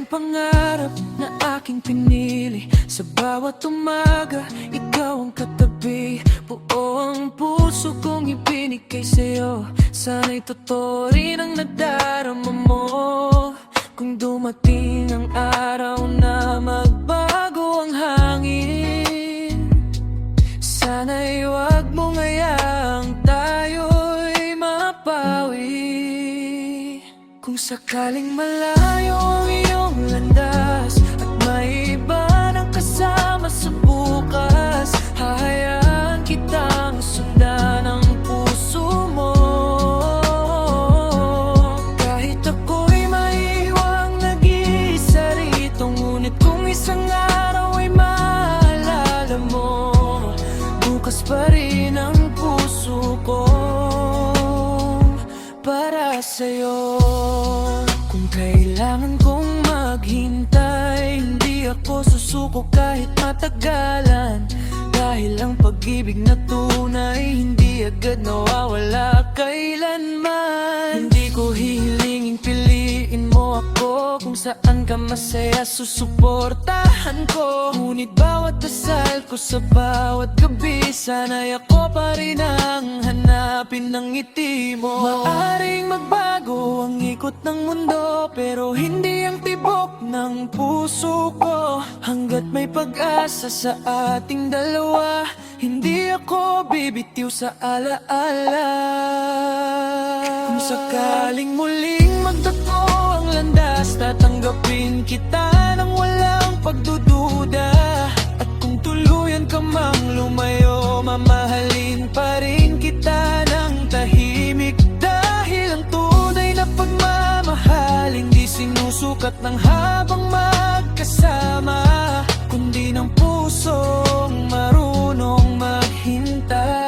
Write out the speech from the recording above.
pangarap na aking pinili. Sa bawat umaga, ikaw ang katabi. Buo ang puso kong ibinigay sa'yo. Sana'y totoo rin ang nadarama mo. Kung dumating ang araw na magbago ang hangin, sana'y wag mong hayaang tayo'y mapawi. Kung sakaling malayo ang iyong landas at may iba ng kasama sa bukas, hahayaan kitang sundan ang puso mo. Kahit ako'y maiwang nag-iisa rito, ngunit kung isang araw ay maalala mo, bukas pa rin ang puso ko para sa'yo. Kung kailangan kong maghintay, hindi ako susuko kahit matagalan. Dahil ang pag-ibig na tunay, hindi agad nawawala kailanman. Hindi ko hihilingin piliin mo ako, kung saan ka masaya susuportahan ko. Ngunit bawat dasal ko sa bawat gabi, sana'y ako pa rin ang hanapin ng ngiti mo. Maaring magbago ang ikot ng mundo, pero hindi ang tibok ng puso ko. Hanggat may pag-asa sa ating dalawa, hindi ako bibitiw sa alaala. Kung sakaling muling magtotoo ang landas, tatanggapin kita ng walang pagdududa. At kung tuluyan ka mang lumayo, mamahalin pa rin kita ng tahimik. Dahil ang tunay na pagmamahal, hindi sinusukat ng habang magkasama, kundi ng pusong marunong maghintay.